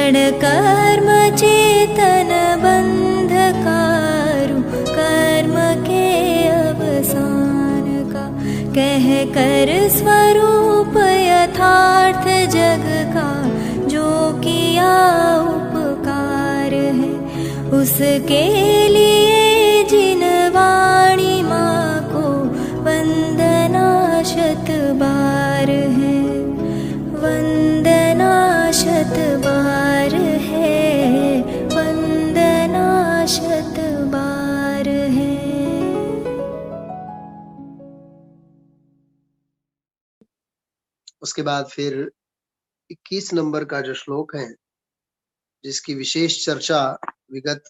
जड़ कर्म चेतन बंधकारु, कर्म के अवसान का कह कर स्वरूप यथार्थ जग का, जो किया उपकार है उसके लिए जिन वाणी माँ को वंदना शत बार है, वंदना शत बार है, वंदना शत बार है। उसके बाद फिर 21 नंबर का जो श्लोक है, जिसकी विशेष चर्चा विगत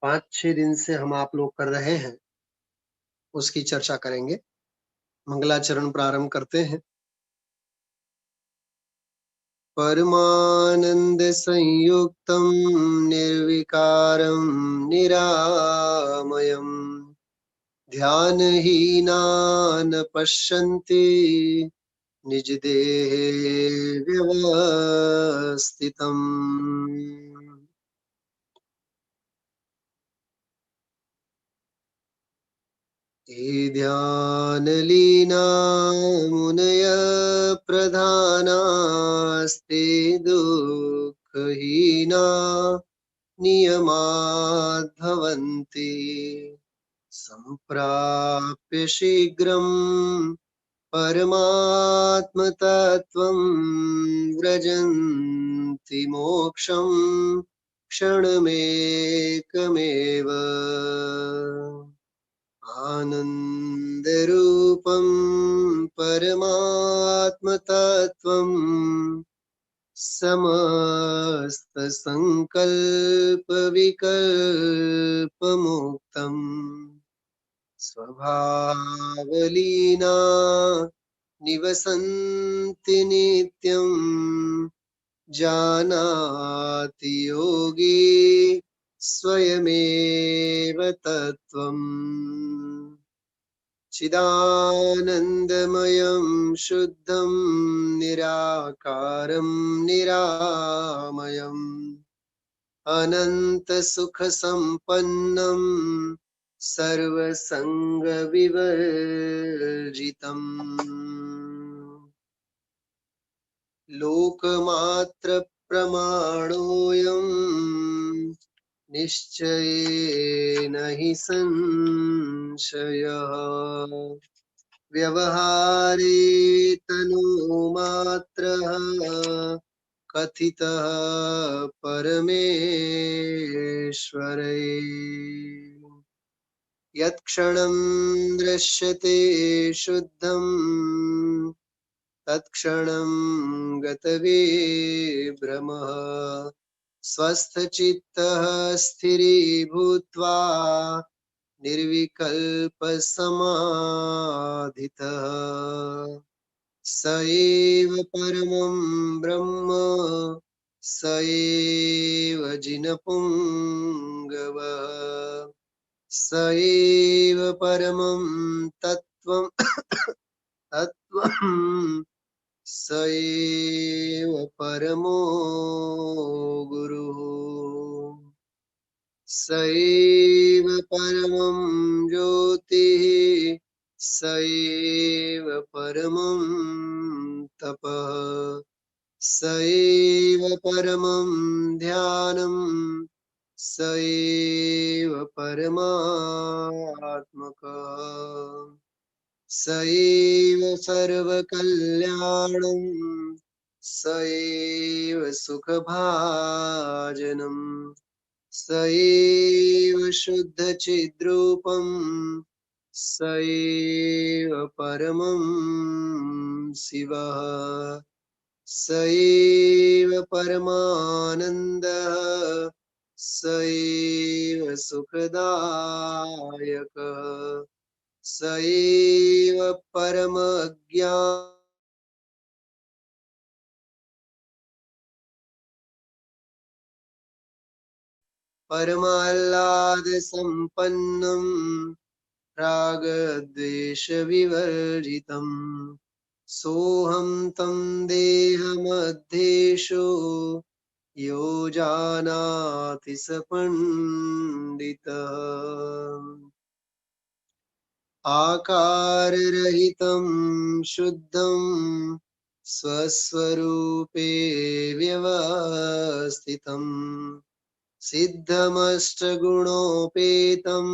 5-6 दिन से हम आप लोग कर रहे हैं, उसकी चर्चा करेंगे। मंगलाचरण प्रारंभ करते हैं। परमानंद संयुक्तम निर्विकारम निरामयम, ध्यानहीनान पश्यन्ति निज देहे व्यवस्थितम्। ये ध्यानलीना मुनय प्रधानास्ते दुःखहीना नियमाद्भवन्ति, सम्प्राप्य शीघ्रं परमात्मतत्त्वं व्रजन्ति मोक्षं क्षणमेकमेव। आनन्दरूपं परमात्मतत्त्वं समस्तसङ्कल्पविकल्पमुक्तम्, स्वभावलीना निवसन्ति नित्यं, जानाति योगी स्वयमेव तत्त्वम्। चिदानन्दमयं शुद्धं निराकारं निरामयम्, अनन्तसुखसम्पन्नं सर्वसङ्गविवर्जितम्, लोकमात्रप्रमाणोऽयं निश्चयेन हि संशयः, व्यवहारे तनुमात्रः कथितः परमेश्वरे। यत्क्षणं दृश्यते शुद्धं तत्क्षणं गतविभ्रमः, स्वस्थचित्तः स्थिरीभूत्वा निर्विकल्पसमाधितः, स एव परमं ब्रह्म, स एव जिनपुङ्गवः, स एव परमं तत्त्वं स एव परमो गुरुः, स एव परमं ज्योतिः, स एव परमं तपः, स एव परमं ध्यानं, स एव परमात्मकः, स एव सर्वकल्याणं, स एव सुखभाजनम्, स एव शुद्धचिद्रूपं, स एव परमं शिवः, स एव परमानन्दः, स एव सुखदायकः, स एव परमज्ञानम्, परमाह्लादसम्पन्नं, रागद्वेषविवर्जितं, सोऽहं तं देहमध्येषु यो जानाति स पंडितः। आकाररहितं शुद्धं स्वस्वरूपे व्यवस्थितं सिद्धमष्टगुणोपेतं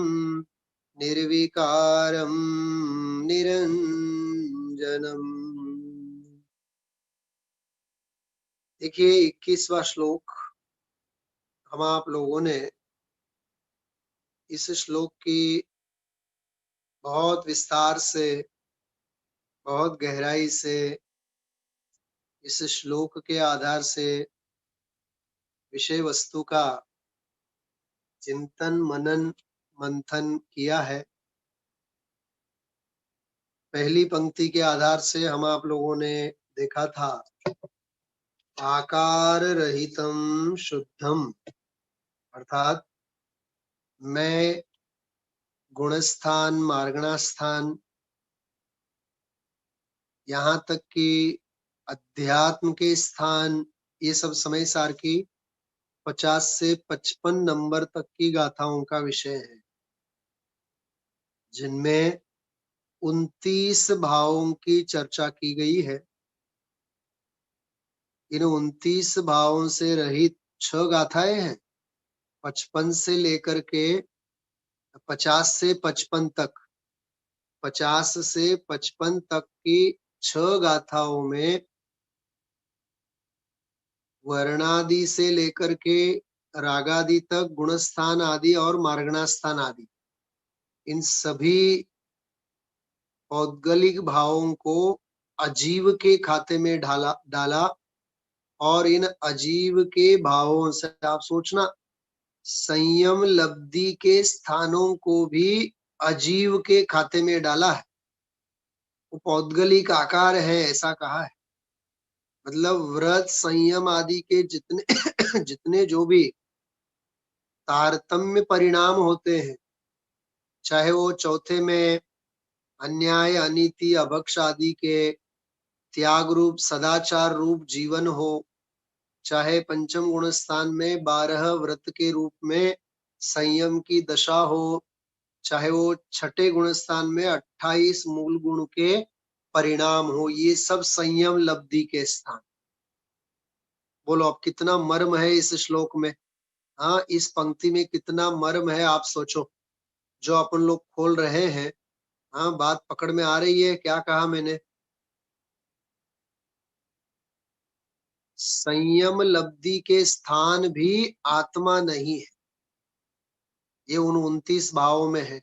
निर्विकारं निरंजनम। देखिए 21वां श्लोक हम आप लोगों ने इस श्लोक की बहुत विस्तार से, बहुत गहराई से इस श्लोक के आधार से विषय वस्तु का चिंतन मनन मंथन किया है। पहली पंक्ति के आधार से हम आप लोगों ने देखा था आकार रहितम शुद्धम, अर्थात मैं गुणस्थान मार्गणास्थान यहाँ तक कि अध्यात्म के स्थान, ये सब समय सार की 50 से 55 नंबर तक की गाथाओं का विषय है, जिनमें 29 भावों की चर्चा की गई है। इन 29 भावों से रहित 6 गाथाएं हैं, 55 से लेकर के 50 से 55 तक। 50 से 55 तक की 6 गाथाओं में वर्णादि से लेकर के रागादि तक, गुणस्थान आदि और मार्गणास्थान आदि, इन सभी पौद्गलिक भावों को अजीव के खाते में डाला और इन अजीव के भावों से आप सोचना, संयम लब्धि के स्थानों को भी अजीव के खाते में डाला है। वो पौद्गलिक आकार है ऐसा कहा है, मतलब व्रत संयम आदि के जितने जितने जो भी तारतम्य परिणाम होते हैं, चाहे वो चौथे में अन्याय अनीति अभक्ष आदि के त्याग रूप सदाचार रूप जीवन हो, चाहे पंचम गुण स्थान में 12 व्रत के रूप में संयम की दशा हो, चाहे वो छठे गुण स्थान में 28 मूल गुण के परिणाम हो, ये सब संयम लब्धि के स्थान। बोलो अब कितना मर्म है इस श्लोक में। हाँ, इस पंक्ति में कितना मर्म है आप सोचो, जो अपन लोग खोल रहे हैं। हाँ, बात पकड़ में आ रही है। क्या कहा मैंने? संयम लब्धि के स्थान भी आत्मा नहीं है, ये उन 29 भावों में है।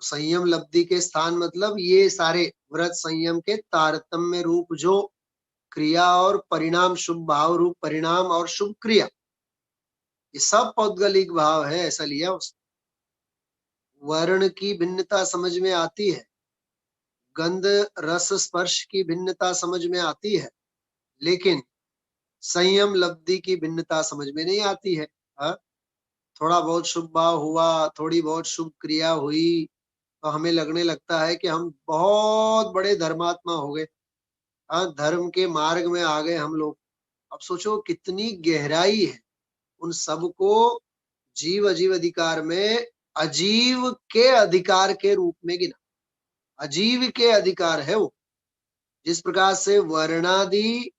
संयम लब्धि के स्थान मतलब ये सारे व्रत संयम के तारतम्य रूप जो क्रिया और परिणाम, शुभ भाव रूप परिणाम और शुभ क्रिया, ये सब पौद्गलिक भाव है, ऐसा लिया उसने। वर्ण की भिन्नता समझ में आती है, गंध रस स्पर्श की भिन्नता समझ में आती है, लेकिन संयम लब्धि की भिन्नता समझ में नहीं आती है। हा? थोड़ा बहुत शुभ भाव हुआ, थोड़ी बहुत शुभ क्रिया हुई, तो हमें लगने लगता है कि हम बहुत बड़े धर्मात्मा हो गए। हाँ, धर्म के मार्ग में आ गए हम लोग। अब सोचो कितनी गहराई है। उन सबको जीव अजीव अधिकार में अजीव के अधिकार के रूप में गिना। अजीव के अधिकार है वो। जिस प्रकार से वर्णादि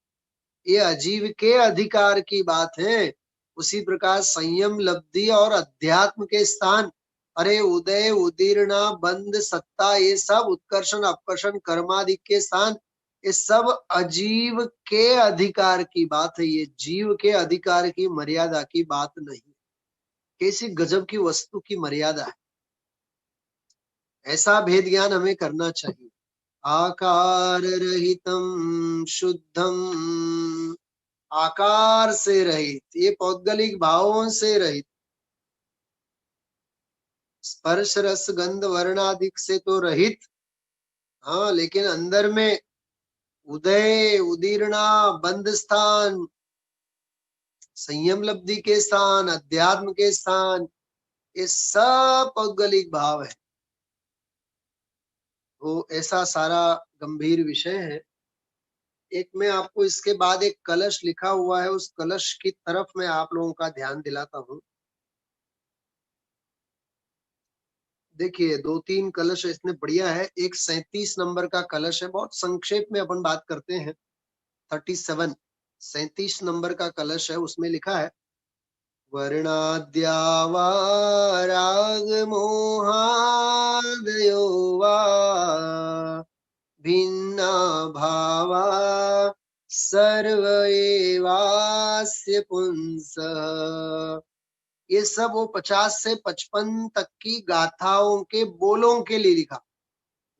ये अजीव के अधिकार की बात है, उसी प्रकार संयम लब्धि और अध्यात्म के स्थान, अरे उदय उदीर्णा बंद सत्ता, ये सब उत्कर्षण अपकर्षण कर्मादि के स्थान, ये सब अजीव के अधिकार की बात है। ये जीव के अधिकार की मर्यादा की बात नहीं। कैसी गजब की वस्तु की मर्यादा है। ऐसा भेद ज्ञान हमें करना चाहिए। आकार रहितम शुद्धम, आकार से रहित, ये पौद्गलिक भावों से रहित, स्पर्श रस गंध वर्णादिक से तो रहित। हाँ, लेकिन अंदर में उदय उदीर्णा बंद स्थान, संयम लब्धि के स्थान, अध्यात्म के स्थान, ये सब पौद्गलिक भाव है। तो ऐसा सारा गंभीर विषय है। एक में आपको इसके बाद एक कलश लिखा हुआ है, उस कलश की तरफ मैं आप लोगों का ध्यान दिलाता हूँ। देखिए 2-3 कलश इतने बढ़िया है। एक 37 नंबर का कलश है, बहुत संक्षेप में अपन बात करते हैं। 37 नंबर का कलश है, उसमें लिखा है वर्णाद्या वा रागमोहादयो वा भिन्ना भावा सर्व एवास्य पुंसः। ये सब वो 50 से 55 तक की गाथाओं के बोलों के लिए लिखा।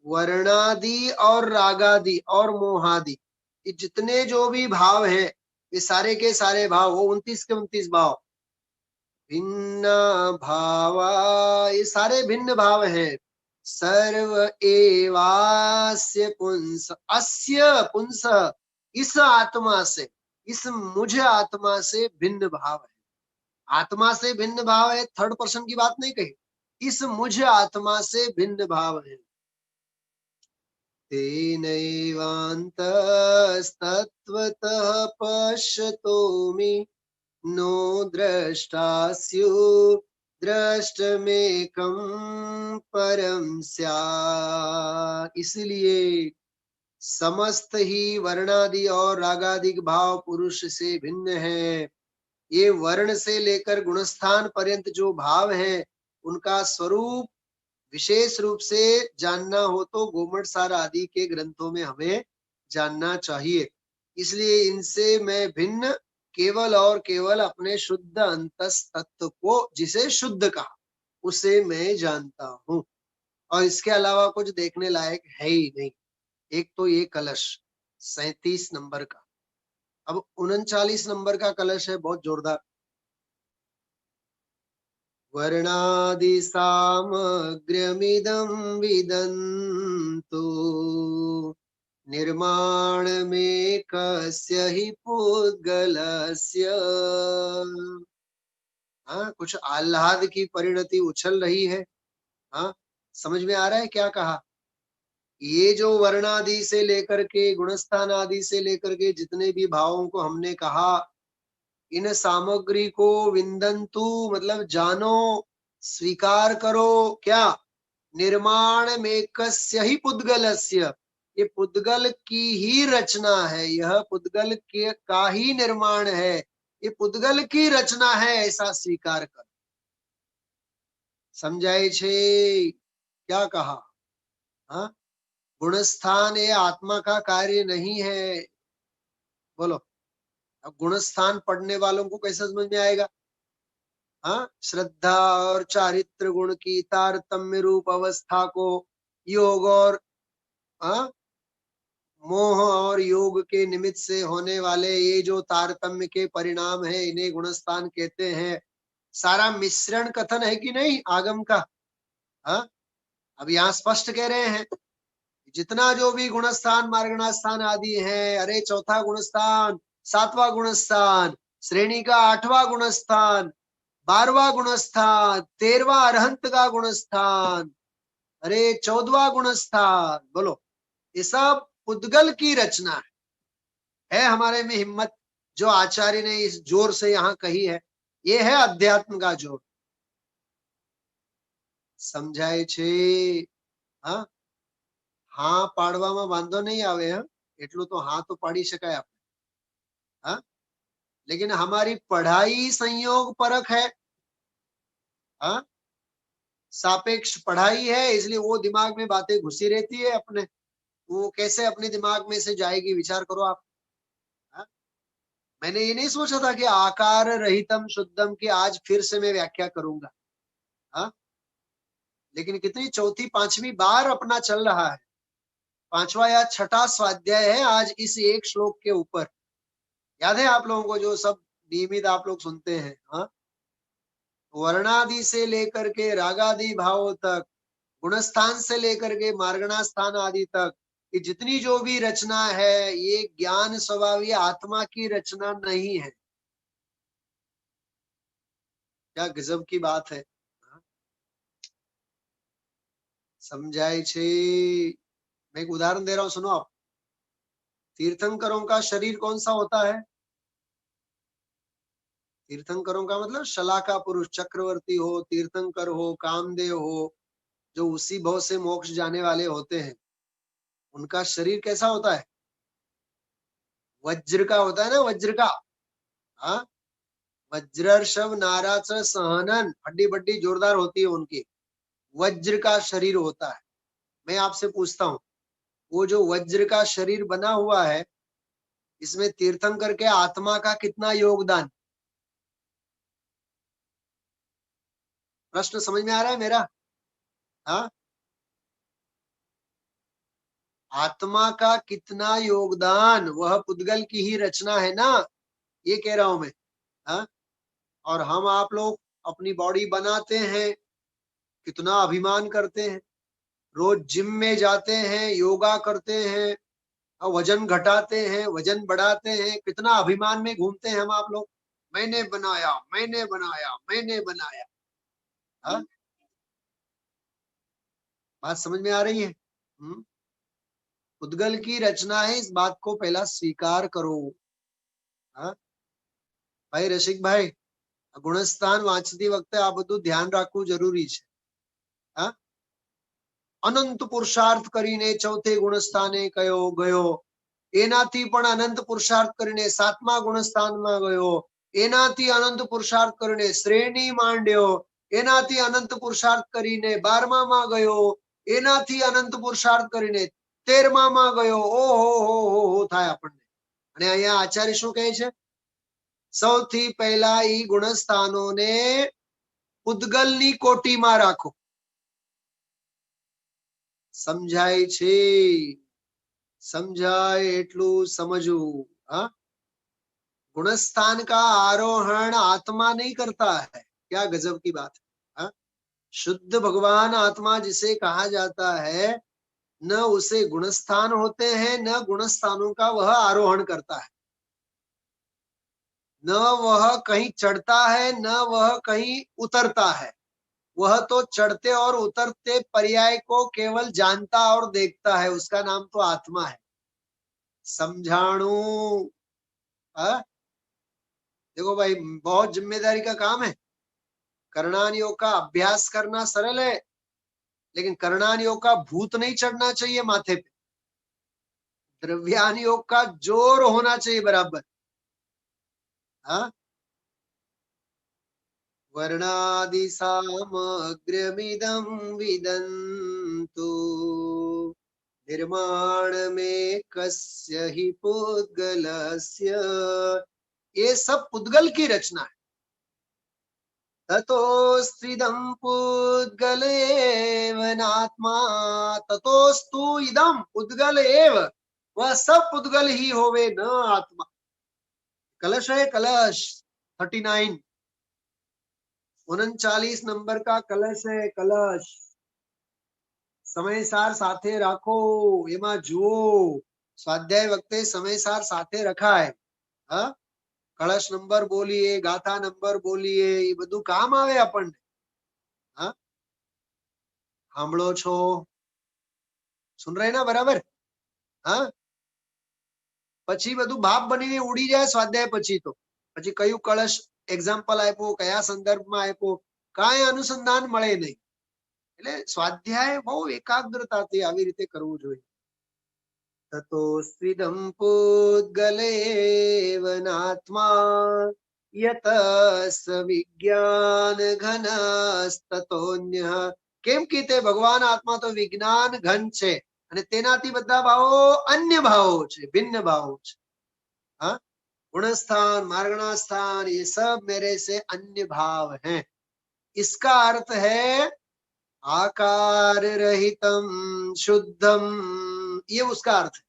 वर्णादि और रागादि और मोहादि, ये जितने जो भी भाव हैं, ये सारे के सारे भाव, वो 29 के 29 भाव, भिन्न भावा, ये सारे भिन्न भाव हैं। सर्व एवास्य पुंस, अस्य पुंस, इस आत्मा से, इस मुझ आत्मा से भिन्न भाव है। आत्मा से भिन्न भाव है, थर्ड पर्सन की बात नहीं कही, इस मुझ आत्मा से भिन्न भाव है। तेनैवान्तस्तत्त्वतः पश्यतोमि नो द्रष्टास्यु द्रष्टमेकं परम स्यात्। इसलिए समस्त ही वर्णादि और रागादिक भाव पुरुष से भिन्न है। ये वर्ण से लेकर गुणस्थान पर्यंत जो भाव है, उनका स्वरूप विशेष रूप से जानना हो तो गोमट सार आदि के ग्रंथों में हमें जानना चाहिए। इसलिए इनसे मैं भिन्न केवल और केवल अपने शुद्ध अंतस तत्व को, जिसे शुद्ध कहा, उसे मैं जानता हूँ, और इसके अलावा कुछ देखने लायक है ही नहीं। एक तो ये कलश 37 नंबर का। अब 39 नंबर का कलश है, बहुत जोरदार। वर्णादि सामग्र्यमिदं विदन्तु निर्माण में कस्य ही पुद्गलस्य। हाँ, कुछ आह्लाद की परिणति उछल रही है। हाँ, समझ में आ रहा है क्या कहा? ये जो वर्णादि से लेकर के गुणस्थान आदि से लेकर के जितने भी भावों को हमने कहा, इन सामग्री को विंदन्तु मतलब जानो, स्वीकार करो। क्या? निर्माण में कस्य ही पुद्गलस्य, ये पुद्गल की ही रचना है, यह पुद्गल के का ही निर्माण है, ये पुद्गल की रचना है, ऐसा स्वीकार कर। समझाए छे क्या कहा? हाँ, गुणस्थान ये आत्मा का कार्य नहीं है। बोलो, अब गुणस्थान पढ़ने वालों को कैसे समझ में आएगा? हाँ, श्रद्धा और चारित्र गुण की तारतम्य रूप अवस्था को योग और हाँ मोह और योग के निमित्त से होने वाले ये जो तारतम्य के परिणाम है, इन्हें गुणस्थान कहते हैं। सारा मिश्रण कथन है कि नहीं आगम का? हाँ, अब यहाँ स्पष्ट कह रहे हैं जितना जो भी गुणस्थान मार्गणास्थान आदि है, अरे चौथा गुणस्थान, सातवां गुणस्थान, श्रेणी का 8वां गुणस्थान, 12वां गुणस्थान, 13वां अरहंत का गुणस्थान, अरे 14वां गुणस्थान, बोलो, ये सब पुद्गल की रचना है हमारे में हिम्मत जो आचार्य ने इस जोर से यहाँ कही है, ये है अध्यात्म का जोर। समझाए छे? हाँ, हाँ પાડવામાં વાંધો नहीं आवे, हाँ, એટલું तो हाँ तो पाड़ी शकाय आप। हाँ, लेकिन हमारी पढ़ाई संयोग परक है। हाँ, सापेक्ष पढ़ाई है, इसलिए वो दिमाग में बातें घुसी रहती है अपने, वो कैसे अपने दिमाग में से जाएगी, विचार करो आप। हाँ? मैंने ये नहीं सोचा था कि आकार रहितम शुद्धम की आज फिर से मैं व्याख्या करूंगा। हाँ, लेकिन कितनी चौथी पांचवी बार अपना चल रहा है, 5वां या 6ठा स्वाध्याय है आज इस एक श्लोक के ऊपर। याद है आप लोगों को, जो सब नियमित आप लोग सुनते हैं? हाँ, वर्णादि से लेकर के रागादि भावों तक, गुणस्थान से लेकर के मार्गणास्थान आदि तक, ये जितनी जो भी रचना है, ये ज्ञान स्वभावी आत्मा की रचना नहीं है। क्या गजब की बात है। हाँ? समझाए छे? मैं एक उदाहरण दे रहा हूं, सुनो आप। तीर्थंकरों का शरीर कौन सा होता है? तीर्थंकरों का मतलब शलाका पुरुष, चक्रवर्ती हो, तीर्थंकर हो, कामदेव हो, जो उसी भव से मोक्ष जाने वाले होते हैं, उनका शरीर कैसा होता है? वज्र का होता है ना, वज्र का। हाँ, वज्रर्षभ नाराच सहनन, हड्डी बड्डी जोरदार होती है उनकी, वज्र का शरीर होता है। मैं आपसे पूछता हूँ, वो जो वज्र का शरीर बना हुआ है, इसमें तीर्थंकर के आत्मा का कितना योगदान? प्रश्न समझ में आ रहा है मेरा? हाँ, आत्मा का कितना योगदान, वह पुद्गल की ही रचना है ना, ये कह रहा हूं मैं। हाँ, और हम आप लोग अपनी बॉडी बनाते हैं, कितना अभिमान करते हैं, रोज जिम में जाते हैं, योगा करते हैं, वजन घटाते हैं, वजन बढ़ाते हैं, कितना अभिमान में घूमते हैं हम आप लोग। मैंने बनाया, मैंने बनाया, मैंने बनाया। हाँ, बात समझ में आ रही है? पुद्गल की रचना है, इस बात को पहला स्वीकार करो। हाँ भाई रसिक भाई, ગુણસ્થાન વાંચતી વખતે આ બધું ધ્યાન રાખવું જરૂરી છે। હા, અનંત પુરુષાર્થ કરીને ચોથે ગુણસ્થાને કયો ગયો, એનાથી પણ અનંત પુરુષાર્થ કરીને સાતમા ગુણસ્થાનમાં ગયો, એનાથી અનંત પુરુષાર્થ કરીને શ્રેણી માંડ્યો, એનાથી અનંત પુરુષાર્થ કરીને 12મામાં ગયો, એનાથી અનંત પુરુષાર્થ કરીને 13મામાં ગયો। ઓહો હો હો હો થાય આપણને। અને અહીંયા આચાર્ય શું કહે છે? સૌથી પહેલા ઈ ગુણસ્થાનોને પુદ્ગલની કોટીમાં રાખો। સમજાય છે? समझाए एटलू समझू। हाँ, गुणस्थान का आरोहण आत्मा नहीं करता है, क्या गजब की बात है। हाँ? शुद्ध भगवान आत्मा जिसे कहा जाता है, न उसे गुणस्थान होते हैं, न गुणस्थानों का वह आरोहण करता है, न वह कहीं चढ़ता है, न वह कहीं उतरता है। वह तो चढ़ते और उतरते पर्याय को केवल जानता और देखता है, उसका नाम तो आत्मा है। समझाणु। हाँ? देखो भाई, बहुत जिम्मेदारी का काम है। करणान योग का अभ्यास करना सरल है, लेकिन करणान योग का भूत नहीं चढ़ना चाहिए माथे पे। द्रव्यान योग का जोर होना चाहिए बराबर। हाँ, वर्णादि सामग्र्यमिदं विदन्तु निर्माण में कस्य ही पुद्गलस्य। ये सब पुद्गल की रचना है। ततोस्त्विदं पुद्गल एव नात्मा, ततोस्तु इदं पुद्गल एव, वह सब पुद्गल ही होवे न आत्मा। कलश है, कलश 39 39 नंबर का कलश है, कलश। समयसार साथे राखो, एमा जुओ, स्वाध्याय वखते समयसार साथे रखाय। हाँ, कलश नंबर बोलिए, गाथा नंबर बोलिए, ये બધું કામ આવે આપણને। हाँ, સાંભળો છો? सुन रहे ना बराबर? हाँ, પછી બધું ભાપ બનીને ઉડી જાય સ્વાધ્યાય પછી તો। પછી કયું કળશ એક્ઝામ્પલ આપ્યો, કયા સંદર્ભમાં આપ્યો, કાંઈ અનુસંધાન મળે નહીં। એટલે સ્વાધ્યાય બહુ એકાગ્રતાથી આવી રીતે કરવું જોઈએ। ततोस्त्विदं पुद्गलेव नात्मा यतस विज्ञान घनस्ततोन्यः। કેમ કે તે ભગવાન આત્મા તો વિજ્ઞાન ઘન છે, અને તેનાથી બધા ભાવો અન્ય ભાવો છે, भिन्न भावो છે। हाँ, गुणस्थान, मार्गणास्थान, ये सब मेरे से अन्य भाव हैं। इसका अर्थ है आकार रहितम शुद्धम, ये उसका अर्थ है।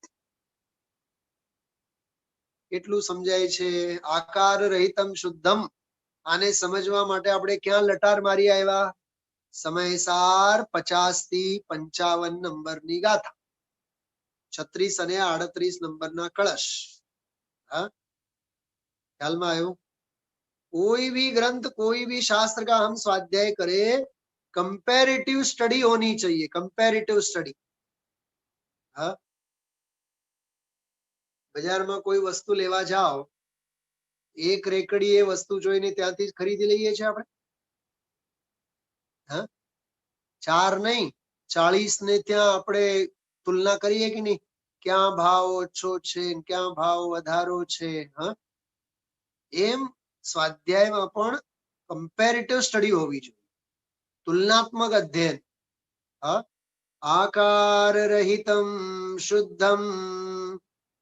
કેટલું સમજાય છે? આકાર રહિતમ શુદ્ધમ, આને સમજવા માટે આપણે ક્યાં લટાર મારી આવ્યા? સમયસાર 50 થી 55 નંબરની ગાથા, 36 અને 38 નંબરના કળશ। हाँ, ख्यालમાં આવ્યું? कोई भी ग्रंथ, कोई भी शास्त्र का हम स्वाध्याय करें, कंपैरेटिव स्टडी होनी चाहिए, कंपैरेटिव स्टडी। हाँ, બજારમાં કોઈ વસ્તુ લેવા જાઓ, એક રેકડી એ વસ્તુ જોઈને ત્યાંથી જ ખરીદી લઈએ છીએ આપણે? હા, 4 નહીં, 40 ને ત્યાં આપણે તુલના કરીએ કે નહીં? ક્યાં ભાવ ઓછો છે, ક્યાં ભાવ વધારો છે? હા, એમ સ્વાધ્યાયમાં પણ કમ્પેરેટિવ સ્ટડી હોવી જોઈએ, તુલનાત્મક અધ્યયન. હા, આકાર રહિતમ શુદ્ધમ.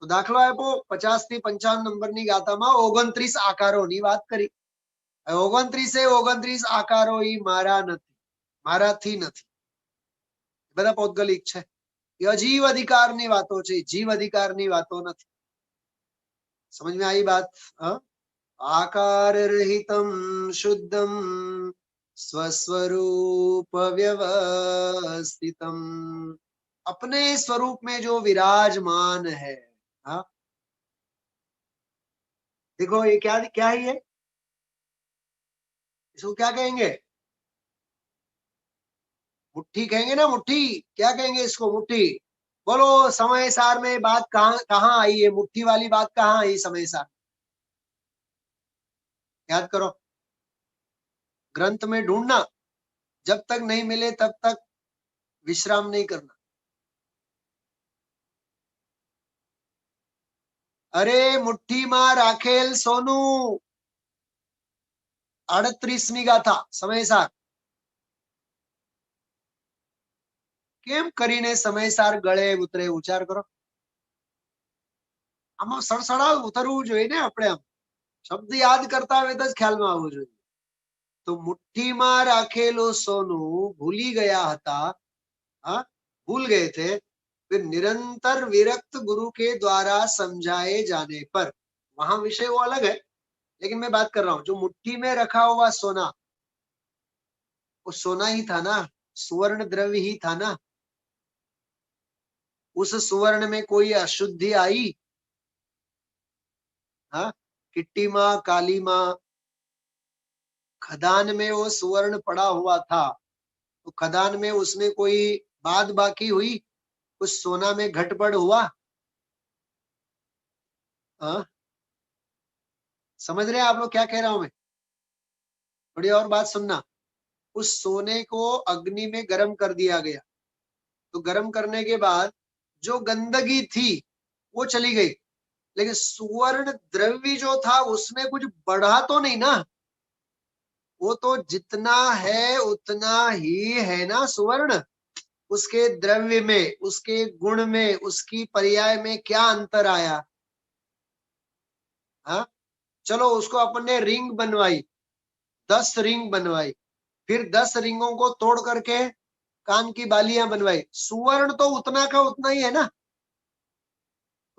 તો દાખલો આપ્યો 50 થી 55 નંબરની ગાથામાં 29 આકારોની વાત કરી. 29 આકારો ઈ મારા નથી, મારાથી નથી, બધા પૌદ્ગલિક છે. એ અજીવ અધિકારની વાતો છે, જીવ અધિકારની વાતો નથી. સમજ में आई बात? हाँ, आकार रहितम शुद्धम स्वस्वरूप व्यवस्थितम, अपने स्वरूप में जो विराजमान है. हाँ, देखो ये क्या क्या है? ये इसको क्या कहेंगे? मुट्ठी कहेंगे ना, मुट्ठी. क्या कहेंगे इसको? मुट्ठी. बोलो समय सार में बात कहाँ कहाँ आई है? मुट्ठी वाली बात कहाँ आई समय सार? याद करो, ग्रंथ में ढूंढना, जब तक नहीं मिले तब तक विश्राम नहीं करना. अरे मुट्ठीમાં રાખેલ સોનું, 38મી ગાથા સમયસાર. કેમ કરીને સમયસાર ગળે ઉતરે? ઉચ્ચાર કરો. આમાં સડસડાટ ઉતરવું જોઈએ ને આપણે. આમ શબ્દ યાદ કરતા હોય તો જ ખ્યાલમાં આવવું જોઈએ. તો મુઠ્ઠીમાં રાખેલું સોનું ભૂલી ગયા હતા. हाँ, भूल गए थे. फिर निरंतर विरक्त गुरु के द्वारा समझाए जाने पर, वहां विषय वो अलग है, लेकिन मैं बात कर रहा हूं जो मुट्ठी में रखा हुआ सोना, वो सोना ही था ना, सुवर्ण द्रव्य ही था ना. उस सुवर्ण में कोई अशुद्धि आई? हाँ, किट्टी माँ, काली माँ, खदान में वो सुवर्ण पड़ा हुआ था, तो खदान में उसमें कोई बाद बाकी हुई? कुछ सोना में घटबड़ हुआ? हाँ, समझ रहे हैं आप लोग क्या कह रहा हूं मैं? थोड़ी और बात सुनना. उस सोने को अग्नि में गर्म कर दिया गया, तो गर्म करने के बाद जो गंदगी थी वो चली गई, लेकिन सुवर्ण द्रव्य जो था उसमें कुछ बढ़ा तो नहीं ना. वो तो जितना है उतना ही है ना सुवर्ण. उसके द्रव्य में, उसके गुण में, उसकी पर्याय में क्या अंतर आया? हाँ, चलो उसको अपन ने रिंग बनवाई, 10 रिंग बनवाई, फिर 10 रिंगों को तोड़ करके कान की बालियां बनवाई. सुवर्ण तो उतना का उतना ही है ना.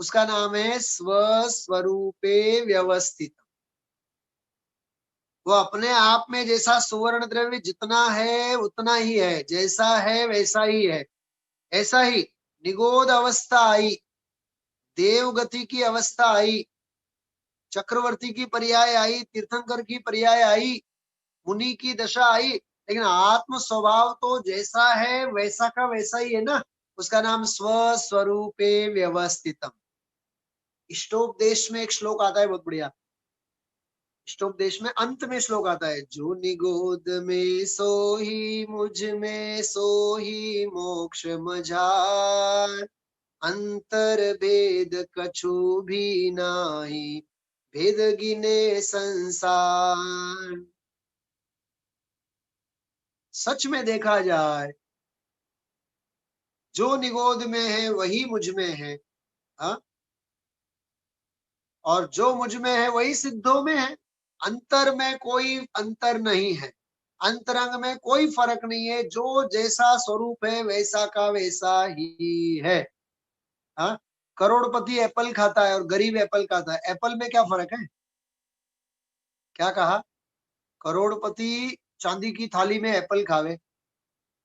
उसका नाम है स्वस्वरूपे व्यवस्थित. वो अपने आप में जैसा सुवर्ण द्रव्य जितना है उतना ही है, जैसा है वैसा ही है. ऐसा ही निगोद अवस्था आई, देवगति की अवस्था आई, चक्रवर्ती की पर्याय आई, तीर्थंकर की पर्याय आई, मुनि की दशा आई, लेकिन आत्म स्वभाव तो जैसा है वैसा का वैसा ही है ना. उसका नाम स्वस्वरूपे व्यवस्थितम. इष्टोपदेश में एक श्लोक आता है बहुत बढ़िया. इष्टोपदेश में अंत में श्लोक आता है, जो निगोद में सो ही मुझ में सो ही मोक्ष मझार, अंतर भेद कछु भी नाही, भेद गिने संसार. सच में देखा जाए, जो निगोद में है वही मुझ में है. हा? और जो मुझ में है वही सिद्धों में है. अंतर में कोई अंतर नहीं है, अंतरंग में कोई फर्क नहीं है. जो जैसा स्वरूप है वैसा का वैसा ही है. हाँ, करोड़पति एप्पल खाता है और गरीब एप्पल खाता है, एप्पल में क्या फर्क है? क्या कहा? करोड़पति चांदी की थाली में एप्पल खावे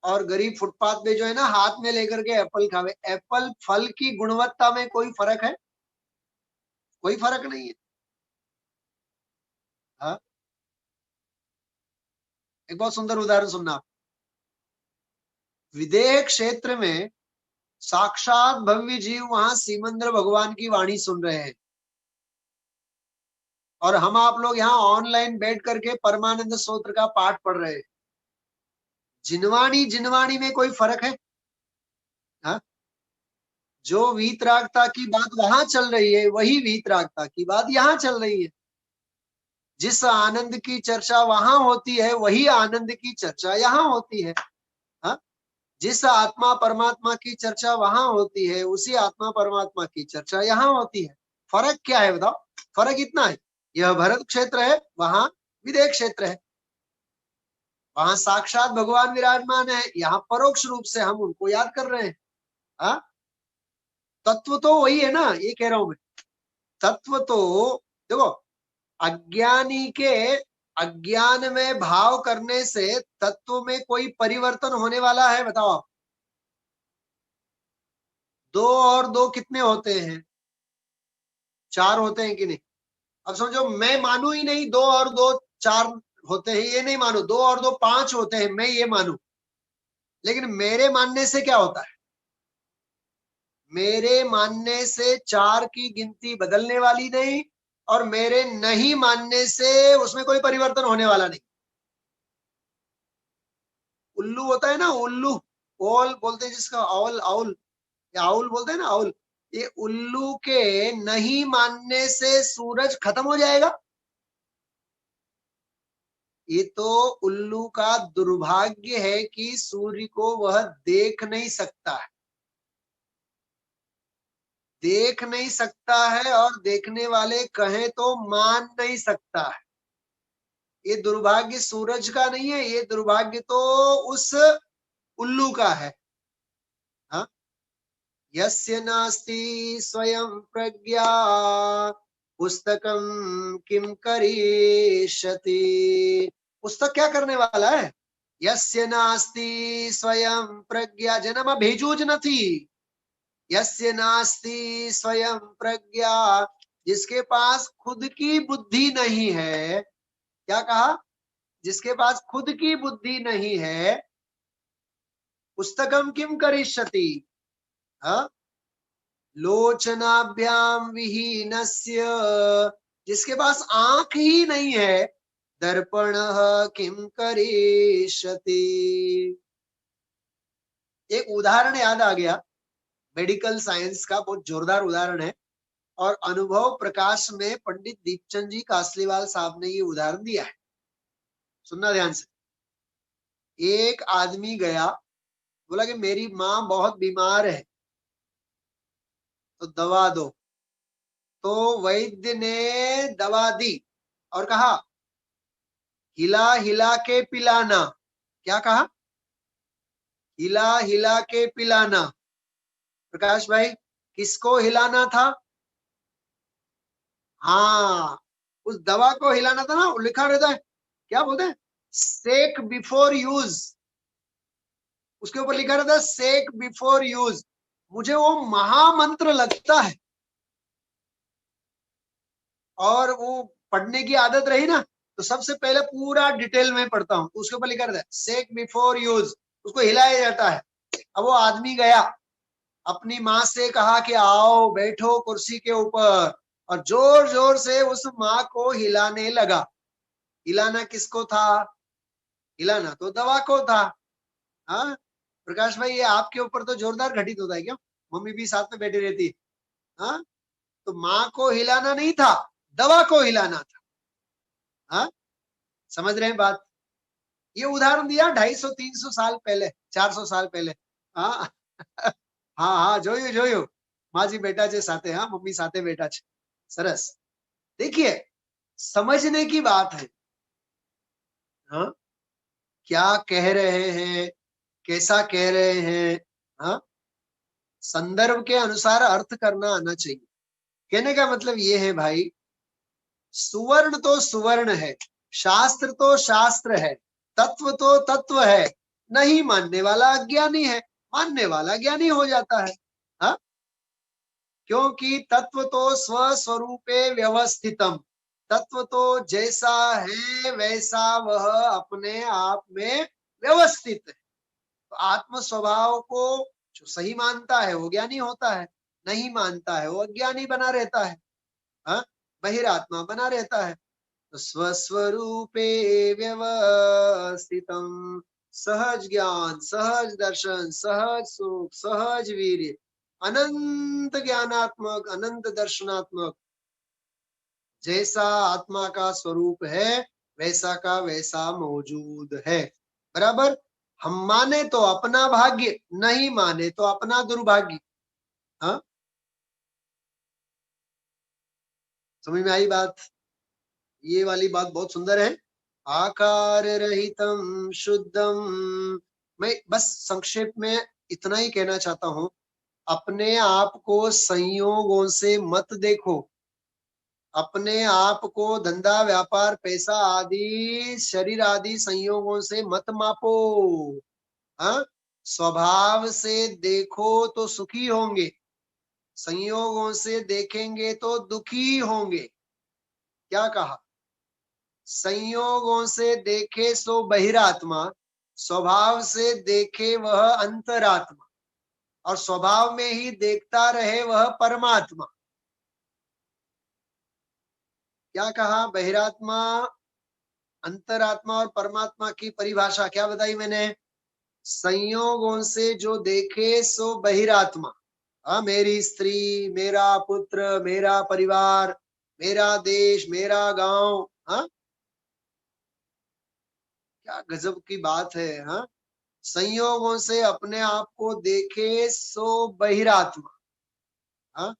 और गरीब फुटपाथ में जो है ना हाथ में लेकर के एप्पल खावे. एप्पल फल की गुणवत्ता में कोई फर्क है? कोई फर्क नहीं है. हाँ, एक बहुत सुंदर उदाहरण सुनना. विदेह क्षेत्र में साक्षात भव्य जीव वहां सीमंद्र भगवान की वाणी सुन रहे हैं, और हम आप लोग यहाँ ऑनलाइन बैठ करके परमानंद स्तोत्र का पाठ पढ़ रहे हैं। जिनवाणी जिनवाणी में कोई फर्क है? हा? जो वीतरागता की बात वहां चल रही है, वही वीतरागता की बात यहाँ चल रही है। जिस आनंद की चर्चा वहां होती है, वही आनंद की चर्चा यहाँ होती है। हा? जिस आत्मा परमात्मा की चर्चा वहां होती है, उसी आत्मा परमात्मा की चर्चा यहाँ होती है। फर्क क्या है बताओ? फर्क इतना है, यह भरत क्षेत्र है, वहां विदेह क्षेत्र है। वहां साक्षात भगवान विराजमान है, यहाँ परोक्ष रूप से हम उनको याद कर रहे हैं। हा? तत्व तो वही है ना, ये कह रहा हूं मैं। तत्व तो देखो, अज्ञानी के अज्ञान में भाव करने से तत्व में कोई परिवर्तन होने वाला है? बताओ आप। 2 और 2 कितने होते हैं? 4 होते हैं कि नहीं? अब समझो, मैं मानू ही नहीं 2 और 2 4 होते हैं, ये नहीं मानू। 2 और 2 5 होते हैं, मैं ये मानू। लेकिन मेरे मानने से क्या होता है? मेरे मानने से 4 की गिनती बदलने वाली नहीं, और मेरे नहीं मानने से उसमें कोई परिवर्तन होने वाला नहीं। उल्लू होता है ना, उल्लू, ओल बोलते हैं जिसका, औल, औल, या आउल बोलते हैं ना, आउल। ये उल्लू के नहीं मानने से सूरज खत्म हो जाएगा? ये तो उल्लू का दुर्भाग्य है कि सूर्य को वह देख नहीं सकता है। देख नहीं सकता है, और देखने वाले कहें तो मान नहीं सकता है। ये दुर्भाग्य सूरज का नहीं है, ये दुर्भाग्य तो उस उल्लू का है। हाँ? यस्य नास्ति स्वयं प्रज्ञा पुस्तकम किम करिष्यति। पुस्तक क्या करने वाला है? यस्य नास्ति स्वयं प्रज्ञा, जन्म भेजूज નથી। यस्य नास्ति स्वयं प्रज्ञा, जिसके पास खुद की बुद्धि नहीं है। क्या कहा? जिसके पास खुद की बुद्धि नहीं है, पुस्तकम किम करिष्यति। हाँ? लोचनाभ्याम विहीनस्य, जिसके पास आंख ही नहीं है, दर्पण किम करिष्यति। एक उदाहरण याद आ गया, मेडिकल साइंस का बहुत जोरदार उदाहरण है, और अनुभव प्रकाश में पंडित दीपचंद जी कासलीवाल साहब ने ये उदाहरण दिया है। सुनना ध्यान से। एक आदमी गया, बोला कि मेरी माँ बहुत बीमार है, तो दवा दो। तो वैद्य ने दवा दी और कहा हिला हिला के पिलाना। क्या कहा? हिला हिला के पिलाना। प्रकाश भाई, किसको हिलाना था? हाँ, उस दवा को हिलाना था ना। लिखा रहता है, क्या बोलते हैं, सेक बिफोर यूज। उसके ऊपर लिखा रहता है सेक बिफोर यूज। मुझे वो महामंत्र लगता है, और वो पढ़ने की आदत रही ना, तो सबसे पहले पूरा डिटेल में पढ़ता हूँ। उसके ऊपर लिखा रहता है सेक बिफोर यूज, उसको हिलाया जाता है। अब वो आदमी गया, अपनी माँ से कहा कि आओ बैठो कुर्सी के ऊपर, और जोर जोर से उस माँ को हिलाने लगा। हिलाना किसको था? हिलाना तो दवा को था। हाँ प्रकाश भाई, ये आपके ऊपर तो जोरदार घटित होता है क्यों? मम्मी भी साथ में बैठी रहती है। हाँ, तो माँ को हिलाना नहीं था, दवा को हिलाना था। हाँ, समझ रहे हैं बात? ये उदाहरण दिया 250-300 साल पहले, 400 साल पहले। हाँ हाँ हाँ, જોયું જોયું, માજી બેટા છે સાથે। हाँ, मम्मी साथे બેઠા છે। सरस। देखिए, समझने की बात है। हाँ, क्या कह रहे हैं, कैसा कह रहे हैं, हाँ, संदर्भ के अनुसार अर्थ करना आना चाहिए। कहने का मतलब ये है भाई, सुवर्ण तो सुवर्ण है, शास्त्र तो शास्त्र है, तत्व तो तत्व है। नहीं मानने वाला अज्ञानी है, मानने वाला ज्ञानी हो जाता है। हा? क्योंकि तत्व तो स्वस्वरूपे व्यवस्थितम, तत्व तो जैसा है वैसा वह अपने आप में व्यवस्थित है। तो आत्म स्वभाव को जो सही मानता है वो ज्ञानी होता है, नहीं मानता है वो अज्ञानी बना रहता है, हाँ, बहिरात्मा बना रहता है। तो स्वस्वरूपे व्यवस्थितम, सहज ज्ञान, सहज दर्शन, सहज सुख, सहज वीर्य, अनंत ज्ञानात्मक, अनंत दर्शनात्मक, जैसा आत्मा का स्वरूप है वैसा का वैसा मौजूद है। बराबर। हम माने तो अपना भाग्य, नहीं माने तो अपना दुर्भाग्य। हाँ, समझ में आई बात? ये वाली बात बहुत सुंदर है। आकार रहितम शुद्धम। मैं बस संक्षेप में इतना ही कहना चाहता हूं, अपने आप को संयोगों से मत देखो, अपने आप को धंधा व्यापार पैसा आदि शरीर आदि संयोगों से मत मापो। हाँ, स्वभाव से देखो तो सुखी होंगे, संयोगों से देखेंगे तो दुखी होंगे। क्या कहा? संयोगों से देखे सो बहिरात्मा, स्वभाव से देखे वह अंतरात्मा, और स्वभाव में ही देखता रहे वह परमात्मा। क्या कहा? बहिरात्मा, अंतरात्मा और परमात्मा की परिभाषा क्या बताई मैंने? संयोगों से जो देखे सो बहिरात्मा। हाँ, मेरी स्त्री, मेरा पुत्र, मेरा परिवार, मेरा देश, मेरा गांव। हाँ, क्या गजब की बात है। हाँ, संयोगों से अपने आप को देखे सो बहिरात्मा। हाँ,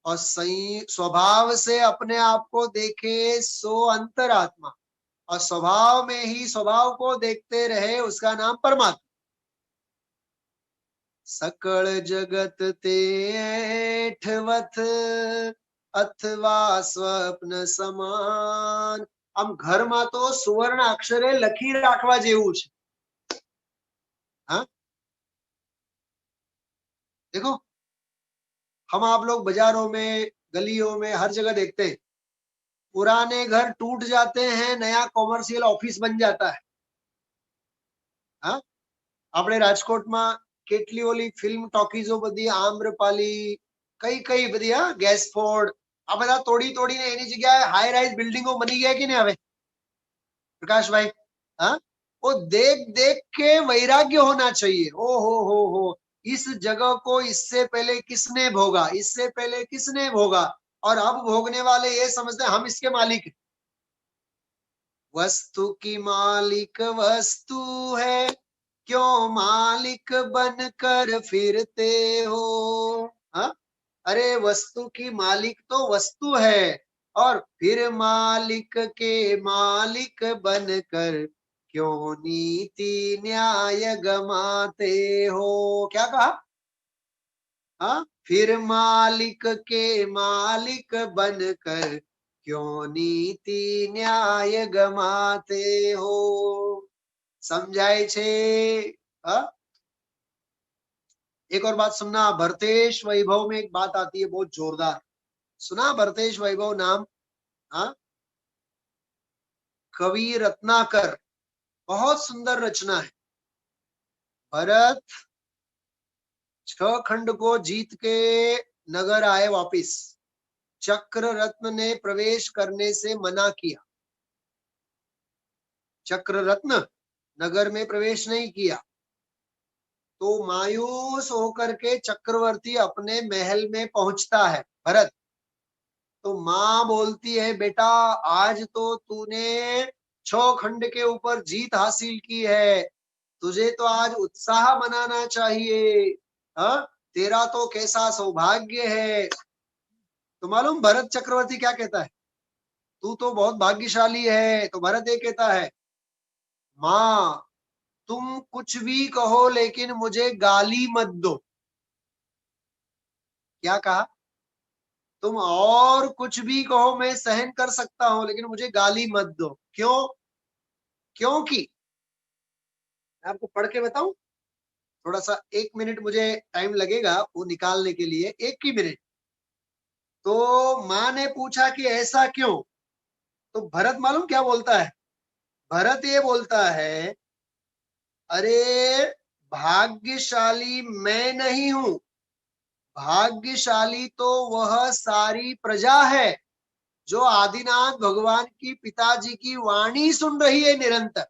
और स्वभाव से अपने आप को देखे सो अंतरात्मा, और स्वभाव में ही स्वभाव को देखते रहे उसका नाम परमात्मा। सकल जगत ते ऐठवत अथवा स्वप्न સમાન। આમ ઘરમાં તો સુવર્ણ અક્ષરે લખી રાખવા જેવું છે। हाँ, देखो, हम आप लोग बाजारों में, गलियों में, हर जगह देखते हैं, पुराने घर टूट जाते हैं, नया कॉमर्शियल ऑफिस बन जाता है। हाँ, આપણે રાજકોટમાં કેટલી ઓલી ફિલ્મ ટોકીઝો બધી, આમ્રપાલી, કઈ કઈ બધી, હા, ગેસફોર્ડ, આ બધા તોડી તોડીને એની જગ્યાએ હાઈ રાઇઝ બિલ્ડિંગો બની ગયા કે નહીં હવે प्रकाश भाई? हाँ, वो देख देख के वैराग्य होना चाहिए। ओ हो, इस जगह को इससे पहले किसने भोगा, इससे पहले किसने भोगा, और अब भोगने वाले ये समझते हैं हम इसके मालिक हैं। वस्तु की मालिक वस्तु है, क्यों मालिक बनकर फिरते हो? हाँ, अरे वस्तु की मालिक तो वस्तु है, और फिर मालिक के मालिक बनकर क्यों नीति न्याय गमाते हो? क्या कहा? हाँ, फिर मालिक के मालिक बनकर क्यों नीति न्याय गमाते हो? समझाए छे? हाँ? एक और बात सुनना, भरतेश वैभव में एक बात आती है बहुत जोरदार। सुना भरतेश वैभव नाम? हाँ, कवि रत्नाकर, बहुत सुंदर रचना है। भरत 6 खंड को जीत के नगर आए वापिस, चक्र रत्न ने प्रवेश करने से मना किया। चक्र रत्न नगर में प्रवेश नहीं किया, तो मायूस होकर के चक्रवर्ती अपने महल में पहुंचता है भरत। तो माँ बोलती है, बेटा आज तो तूने 6 खंड के ऊपर जीत हासिल की है, तुझे तो आज उत्साह मनाना चाहिए। हाँ, तेरा तो कैसा सौभाग्य है। तो मालूम भरत चक्रवर्ती क्या कहता है? तू तो बहुत भाग्यशाली है। तो भरत ये कहता है, माँ तुम कुछ भी कहो लेकिन मुझे गाली मत दो। क्या कहा? तुम और कुछ भी कहो मैं सहन कर सकता हूं, लेकिन मुझे गाली मत दो। क्यों? क्योंकि मैं आपको पढ़ के बताऊं, थोड़ा सा 1 मिनट मुझे टाइम लगेगा वो निकालने के लिए, 1 ही मिनट। तो माँ ने पूछा कि ऐसा क्यों? तो भरत मालूम क्या बोलता है? भरत ये बोलता है, अरे भाग्यशाली मैं नहीं हूं, भाग्यशाली तो वह सारी प्रजा है जो आदिनाथ भगवान की पिताजी की वाणी सुन रही है निरंतर।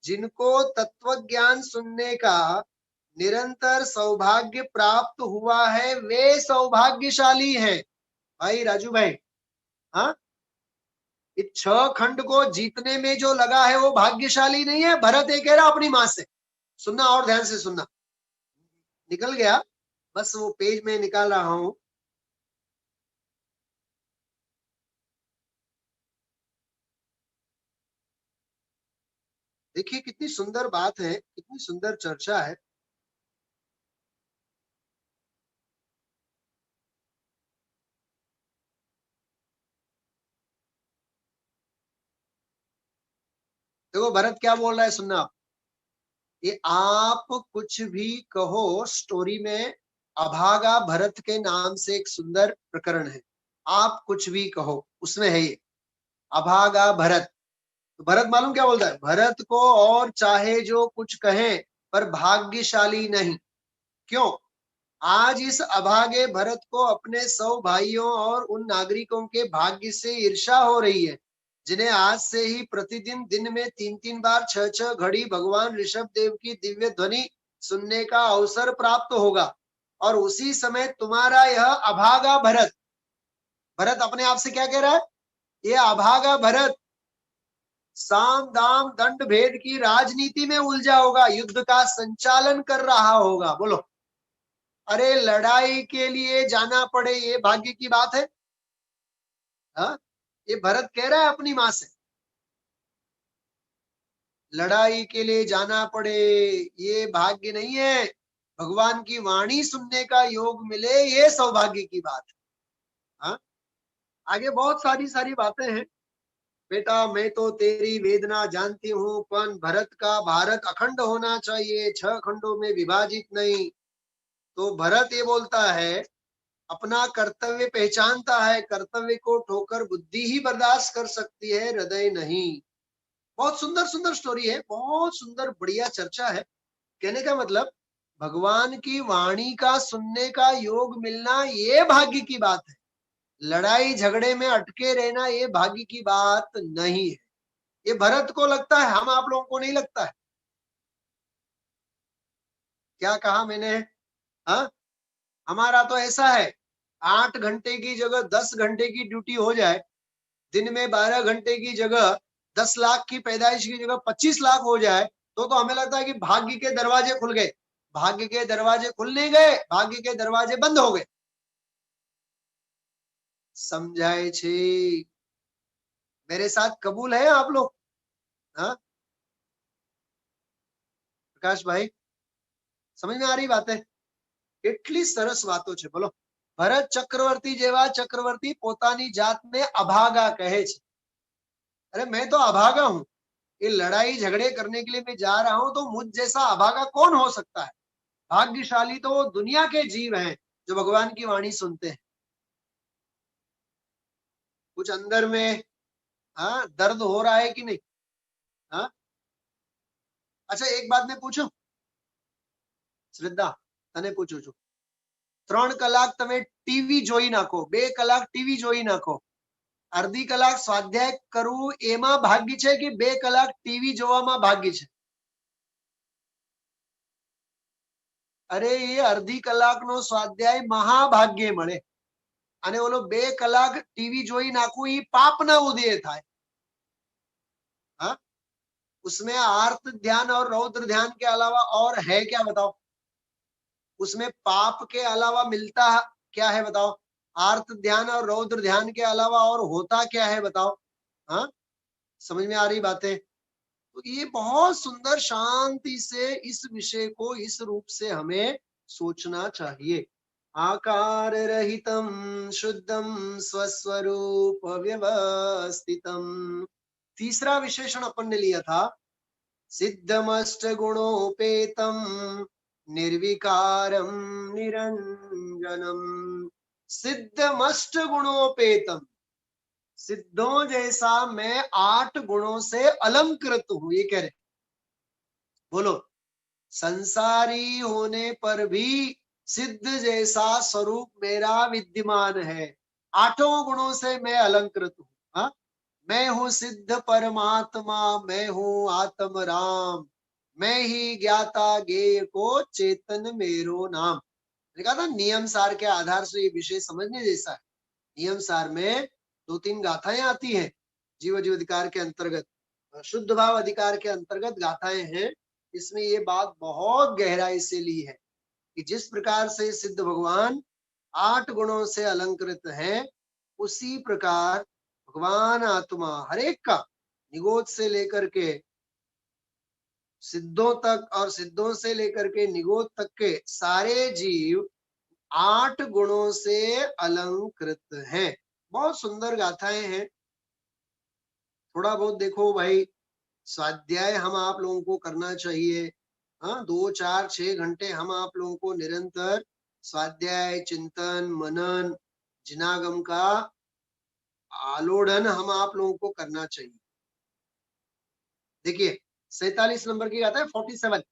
जिनको तत्व ज्ञान सुनने का निरंतर सौभाग्य प्राप्त हुआ है वे सौभाग्यशाली हैं। भाई राजू भाई, हाँ, इस 6 खंड को जीतने में जो लगा है वो भाग्यशाली नहीं है। भरत ये कह रहा अपनी मां से। सुनना और ध्यान से सुनना। निकल गया, बस वो पेज में निकाल रहा हूं। देखिए कितनी सुंदर बात है, कितनी सुंदर चर्चा है। देखो भरत क्या बोल रहा है, सुनना आप। ये आप कुछ भी कहो, स्टोरी में अभागा भरत के नाम से एक सुंदर प्रकरण है। आप कुछ भी कहो, उसमें है ये अभागा भरत। तो भरत मालूम क्या बोलता है, भरत को और चाहे जो कुछ कहें पर भाग्यशाली नहीं। क्यों? आज इस अभागे भरत को अपने 100 भाइयों और उन नागरिकों के भाग्य से ईर्ष्या हो रही है जिन्हें आज से ही प्रतिदिन दिन में 3-3 बार 6-6 घड़ी भगवान ऋषभ देव की दिव्य ध्वनि सुनने का अवसर प्राप्त होगा। और उसी समय तुम्हारा यह अभागा भरत, भरत अपने आप से क्या कह रहा है, ये अभागा भरत साम दाम दंड भेद की राजनीति में उलझा होगा, युद्ध का संचालन कर रहा होगा। बोलो, अरे लड़ाई के लिए जाना पड़े ये भाग्य की बात है? हाँ, ये भरत कह रहा है अपनी मां से, लड़ाई के लिए जाना पड़े ये भाग्य नहीं है, भगवान की वाणी सुनने का योग मिले ये सौभाग्य की बात है। हाँ, आगे बहुत सारी सारी बातें हैं। बेटा मैं तो तेरी वेदना जानती हूँ, पर भरत का भारत अखंड होना चाहिए, 6 खंडों में विभाजित नहीं। तो भरत ये बोलता है, अपना कर्तव्य पहचानता है, कर्तव्य को ठोकर बुद्धि ही बर्दाश्त कर सकती है, हृदय नहीं। बहुत सुंदर सुंदर स्टोरी है, बहुत सुंदर बढ़िया चर्चा है। कहने का मतलब भगवान की वाणी का सुनने का योग मिलना ये भाग्य की बात है, लड़ाई झगड़े में अटके रहना ये भाग्य की बात नहीं है। ये भरत को लगता है, हम आप लोगों को नहीं लगता है। क्या कहा मैंने? हाँ, हमारा तो ऐसा है, 8 घंटे की जगह 10 घंटे की ड्यूटी हो जाए, दिन में 12 घंटे की जगह 10 लाख की पैदाइश की जगह 25 लाख हो जाए, तो हमें लगता है कि भाग्य के दरवाजे खुल गए। भाग्य के दरवाजे खुल नहीं गए, भाग्य के दरवाजे बंद हो गए। समझाए छे? मेरे साथ कबूल है आप लोग? हाँ प्रकाश भाई, समझ में आ रही बात है? કેટલી સરસ વાતો છે બોલો। ભરત ચક્રવર્તી જેવા ચક્રવર્તી પોતાની જાતને અભાગા કહે છે। अरे मैं तो अभागा हूँ, ये लड़ाई झगड़े करने के लिए मैं जा रहा हूं, तो मुझ जैसा अभागा कौन हो सकता है? भाग्यशाली तो वो दुनिया के जीव हैं जो भगवान की वाणी सुनते हैं। कुछ अंदर में हाँ दर्द हो रहा है कि नहीं? हाँ, अच्छा एक बात मैं पूछूं श्रद्धा, तने पूछूं છું, 3 કલાક તમે ટીવી જોઈ નાખો, 2 કલાક ટીવી જોઈ નાખો, અડધી કલાક સ્વાધ્યાય કરવું એમાં ભાગ્ય છે કે 2 કલાક ટીવી જોવામાં ભાગ્ય છે? અરે એ અડધી કલાકનો સ્વાધ્યાય મહાભાગ્ય મળે, અને ઓલો 2 કલાક ટીવી જોઈ નાખવું એ પાપના ઉદય થાય। हाँ, उसमें आर्त ध्यान और रौद्र ध्यान के अलावा और है क्या बताओ? उसमें पाप के अलावा मिलता क्या है बताओ? आर्त ध्यान और रौद्र ध्यान के अलावा और होता क्या है बताओ? हाँ, समझ में आ रही बातें? तो ये बहुत सुंदर शांति से इस विषय को इस रूप से हमें सोचना चाहिए। आकार रहितम शुद्धम स्वस्वरूप व्यवस्थितम। तीसरा विशेषण अपन ने लिया था, सिद्धमष्ट गुणोपेतम निर्विकारम निरंजनम। सिद्धमष्ट गुणोपेतम, सिद्धों जैसा मैं 8 गुणों से अलंकृत हूं, ये कह रहे। बोलो, संसारी होने पर भी सिद्ध जैसा स्वरूप मेरा विद्यमान है। आठों गुणों से मैं अलंकृत हूँ। हाँ, मैं हूँ सिद्ध परमात्मा, मैं हूँ आत्म राम, मैं ही ज्ञाता ज्ञेय को चेतन मेरो नाम। मैंने कहा था नियम सार के आधार से ये विषय समझने जैसा है। नियम सार में 2-3 गाथाएं आती हैं जीव जीव अधिकार के अंतर्गत, शुद्ध भाव अधिकार के अंतर्गत गाथाएं हैं। इसमें ये बात बहुत गहराई से ली है कि जिस प्रकार से सिद्ध भगवान 8 गुणों से अलंकृत है, उसी प्रकार भगवान आत्मा हरेक का निगोद से लेकर के सिद्धों तक और सिद्धों से लेकर के निगोद तक के सारे जीव 8 गुणों से अलंकृत हैं। बहुत सुंदर गाथाएं हैं। थोड़ा बहुत देखो भाई, स्वाध्याय हम आप लोगों को करना चाहिए। हाँ, 2, 4, 6 घंटे हम आप लोगों को निरंतर स्वाध्याय, चिंतन, मनन, जिनागम का आलोड़न हम आप लोगों को करना चाहिए। देखिए 47 नंबर की गाथा है 47।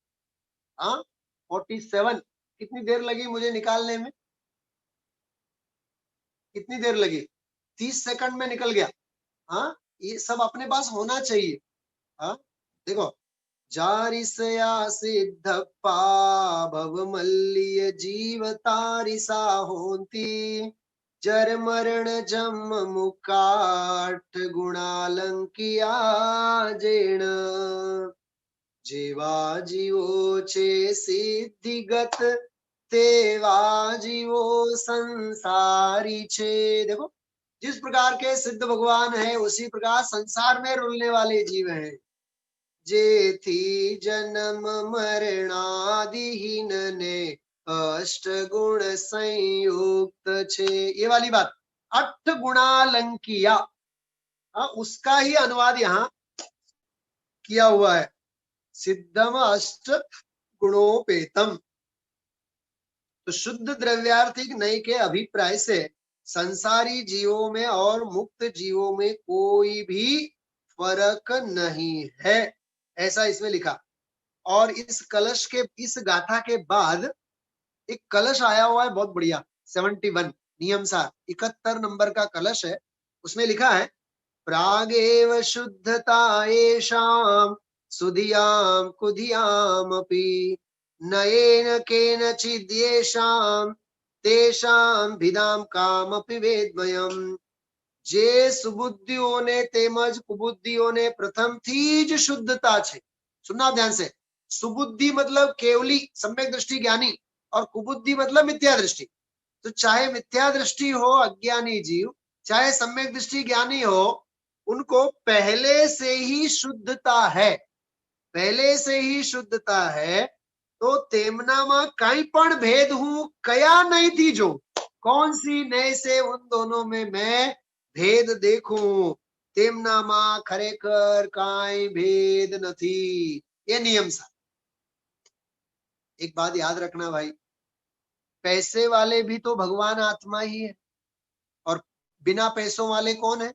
हाँ 47 कितनी देर लगी मुझे निकालने में? कितनी देर लगी? 30 सेकंड में निकल गया। हाँ, ये सब अपने पास होना चाहिए। हाँ देखो, जारिसया सिद्धप्पा भव मल्लिय जीव तारिसा होंती, जर मरण जम मुकाठ गुणालंकिया जेण, जेवा जीवो छे सिद्धिगत तेवा जीवो संसारी छे। देखो, जिस प्रकार के सिद्ध भगवान है उसी प्रकार संसार में रुलने वाले जीव हैं। जेथी जन्म मरणादिहीन ने अष्ट गुण संयुक्त छे। ये वाली बात 8 गुणालंकिया, उसका ही अनुवाद यहाँ किया हुआ है, सिद्धम अष्ट गुणोपेतम। तो शुद्ध द्रव्यार्थिक नय के अभिप्राय से संसारी जीवों में और मुक्त जीवों में कोई भी फर्क नहीं है, ऐसा इसमें लिखा। और इस कलश के, इस गाथा के बाद एक कलश आया हुआ है बहुत बढ़िया, 71 नियम सार 71 नंबर का कलश है। उसमें लिखा है, प्रागेव शुद्धता येषां सुधियां कुधियामपि, नयेन केनचिद्येषां तेषां भिदां कामपि वेद्मयम्। जे सुबुद्धियों तेमज कुबुद्धियों ने प्रथम थी ज शुद्धता छे। सुनना ध्यान से, सुबुद्धि मतलब केवली सम्यक दृष्टि ज्ञानी, और कुबुद्धि मतलब मिथ्या दृष्टि। तो चाहे मिथ्या दृष्टि हो अज्ञानी जीव, चाहे सम्यक दृष्टि ज्ञानी हो, उनको पहले से ही शुद्धता है, पहले से ही शुद्धता है। तो तेमनामा कई पण भेद हूं कया नहीं थी जो, कौन सी नए से उन दोनों में मैं भेद देखूं, तेमनामा खरेखर काई भेद नहीं। ये नियम सा। एक बात याद रखना भाई, पैसे वाले भी तो भगवान आत्मा ही है, और बिना पैसों वाले कौन है?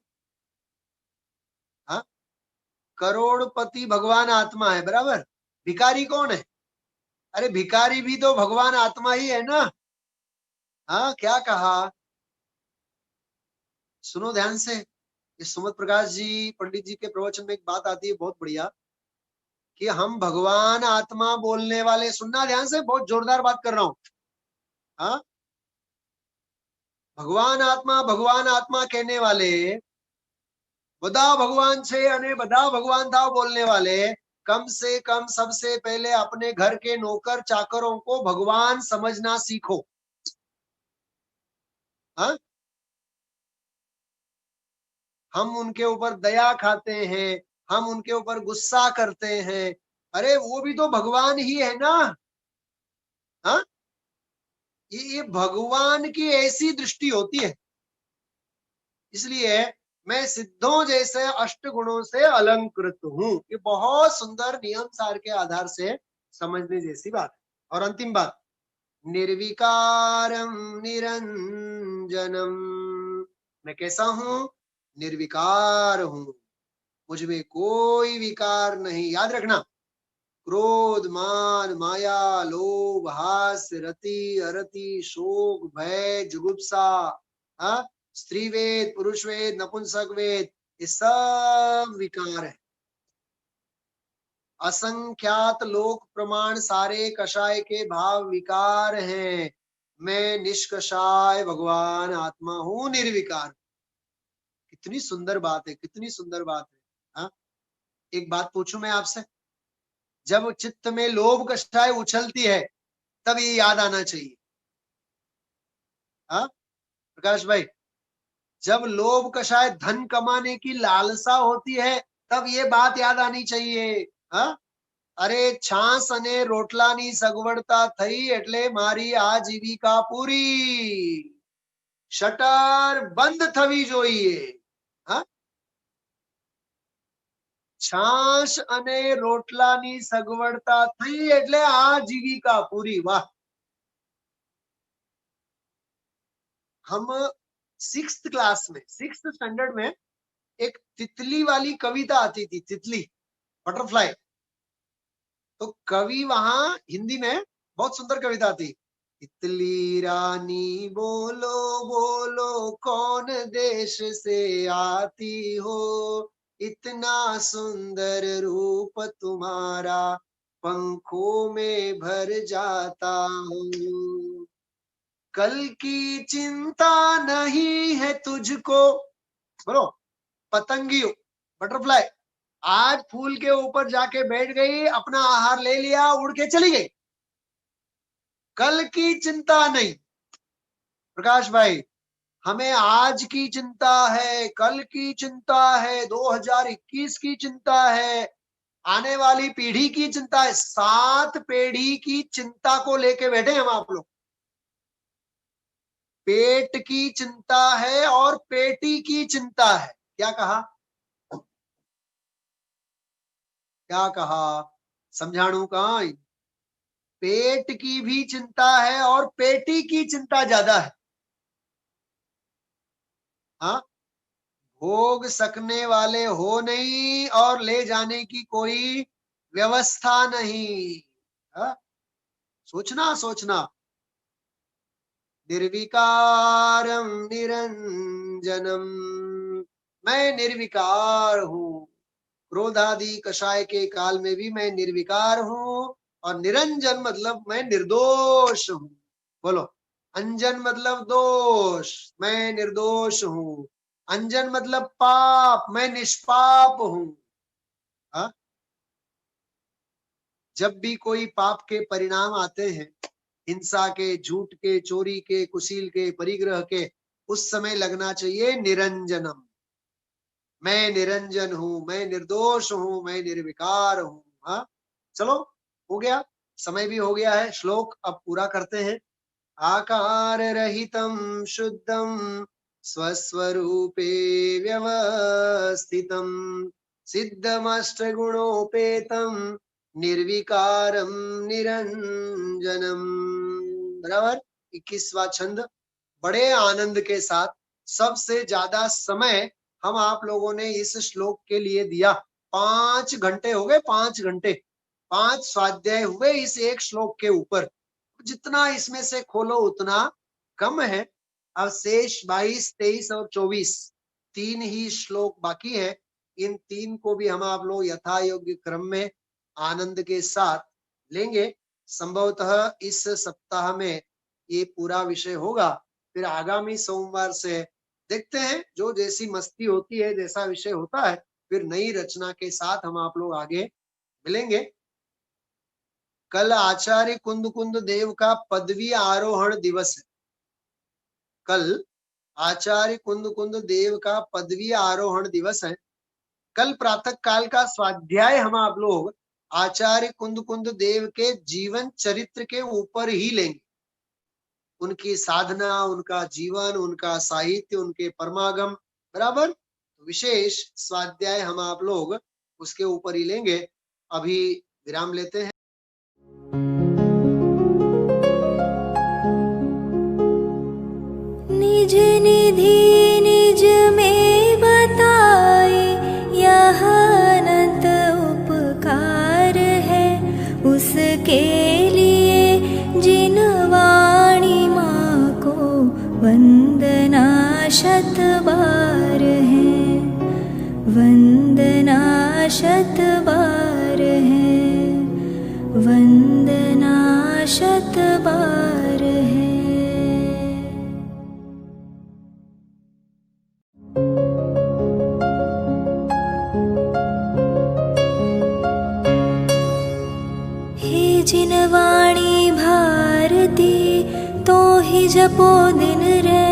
हाँ, करोड़पति भगवान आत्मा है, बराबर। भिखारी कौन है? अरे भिखारी भी तो भगवान आत्मा ही है ना। हाँ, क्या कहा? सुनो ध्यान से, ये सुमत प्रकाश जी पंडित जी के प्रवचन में एक बात आती है बहुत बढ़िया, कि हम भगवान आत्मा बोलने वाले, सुनना ध्यान से, बहुत जोरदार बात कर रहा हूं। हाँ, भगवान आत्मा कहने वाले, बदा भगवान छे अने बदा भगवान था बोलने वाले, कम से कम सबसे पहले अपने घर के नौकर चाकरों को भगवान समझना सीखो। हाँ, हम उनके ऊपर दया खाते हैं, हम उनके ऊपर गुस्सा करते हैं, अरे वो भी तो भगवान ही है ना। हाँ, ये भगवान की ऐसी दृष्टि होती है। इसलिए मैं सिद्धों जैसे अष्ट गुणों से अलंकृत हूं। ये बहुत सुंदर नियम सार के आधार से समझने जैसी बात है। और अंतिम बात, निर्विकारम निरंजनम, मैं कैसा हूं? निर्विकार हूं, मुझ में कोई विकार नहीं। याद रखना, क्रोध, मान, माया, लोभ, हास्य, रति, अरति, शोक, भय, जुगुप्सा, स्त्री वेद, पुरुष वेद, नपुंसक वेद, ये सब विकार है। असंख्यात लोक प्रमाण सारे कषाय के भाव विकार हैं। मैं निष्कषाय भगवान आत्मा हूं, निर्विकार। कितनी सुंदर बात है, कितनी सुंदर बात है। हाँ, एक बात पूछूं मैं आपसे, जब चित्त में लोभ कषाय उछलती है तब ये याद आना चाहिए। हाँ प्रकाश भाई, जब लोभ कषाय धन कमाने की लालसा होती है तब ये बात याद आनी चाहिए। हाँ, अरे छास अने रोटलानी सगवड़ता थई એટલે મારી આજીવિકા પૂરી, શટર બંધ થવી જોઈએ। હા, છાશ અને રોટલાની સગવડતા થઈ એટલે આજીવિકા પૂરી। वाह। हम 6th क्लास में, 6th स्टैंडर्ड में एक तितली वाली कविता आती थी, तितली, बटरफ्लाई। तो कवि वहां हिंदी में बहुत सुंदर कविता थी। तितली रानी बोलो बोलो कौन देश से आती हो, इतना सुंदर रूप तुम्हारा पंखों में भर जाता हूँ। कल की चिंता नहीं है तुझको, बोलो पतंगियों, बटरफ्लाई, आज फूल के ऊपर जाके बैठ गई, अपना आहार ले लिया, उड़ के चली गई, कल की चिंता नहीं। प्रकाश भाई, हमें आज की चिंता है, कल की चिंता है, 2021 की चिंता है, आने वाली पीढ़ी की चिंता है। 7 पीढ़ी की चिंता को लेके बैठे हम आप लोग। पेट की चिंता है और पेटी की चिंता है। क्या कहा, क्या कहा, समझाणु कहां? पेट की भी चिंता है और पेटी की चिंता ज्यादा है। हाँ, भोग सकने वाले हो नहीं और ले जाने की कोई व्यवस्था नहीं। हाँ? सोचना सोचना। निर्विकारम निरंजनम, मैं निर्विकार हूं। क्रोधादि कषाय के काल में भी मैं निर्विकार हूं, और निरंजन मतलब मैं निर्दोष हूं। बोलो, अंजन मतलब दोष, मैं निर्दोष हूं। अंजन मतलब पाप, मैं निष्पाप हूं। हा? जब भी कोई पाप के परिणाम आते हैं, हिंसा के, झूठ के, चोरी के, कुशील के, परिग्रह के, उस समय लगना चाहिए निरंजनम। मैं निरंजन हूं, मैं निर्दोष हूं, मैं निर्विकार हूं। हाँ, चलो हो गया, समय भी हो गया है। श्लोक अब पूरा करते हैं। आकार रहितम शुद्धम स्वस्वरूपे व्यवस्थितम सिद्धमष्टगुणोपेतम निर्विकारम निरंजनम। बराबर। 21वां छंद बड़े आनंद के साथ। सबसे ज्यादा समय हम आप लोगों ने इस श्लोक के लिए दिया। 5 घंटे हो गए, 5 घंटे, 5 स्वाध्याय हुए इस एक श्लोक के ऊपर। जितना इसमें से खोलो उतना कम है। अब शेष 22, 23 और 24 3 ही श्लोक बाकी है। इन 3 को भी हम आप लोग यथा योग्य क्रम में आनंद के साथ लेंगे। संभवतः इस सप्ताह में ये पूरा विषय होगा। फिर आगामी सोमवार से देखते हैं, जो जैसी मस्ती होती है, जैसा विषय होता है, फिर नई रचना के साथ हम आप लोग आगे मिलेंगे। कल आचार्य कुंद कुंद देव का पदवी आरोहण दिवस है। कल आचार्य कुंद कुंद देव का पदवी आरोहण दिवस है। कल प्रातः काल का स्वाध्याय हम आप लोग आचार्य कुंद कुंद देव के जीवन चरित्र के ऊपर ही लेंगे। उनकी साधना, उनका जीवन, उनका साहित्य, उनके परमागम, बराबर। विशेष स्वाध्याय हम आप लोग उसके ऊपर ही लेंगे। अभी विराम लेते हैं। निज निधि निज में बताए, यह अनंत उपकार है। शत बार है, वंदना शत बार है, वंदना शत बार है। हे जिनवाणी भारती तो ही जपो दिन रैन,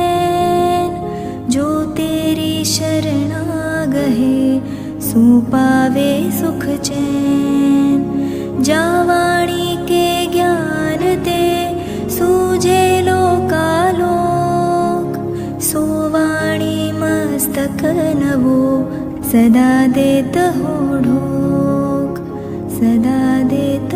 जो तेरी शरणा गहे सो पावे सुख चैन। जावाणी के ज्ञान ते सूझे लोकालोक, सोवाणी मस्तक नवो सदा देत हो ढोक, सदा देत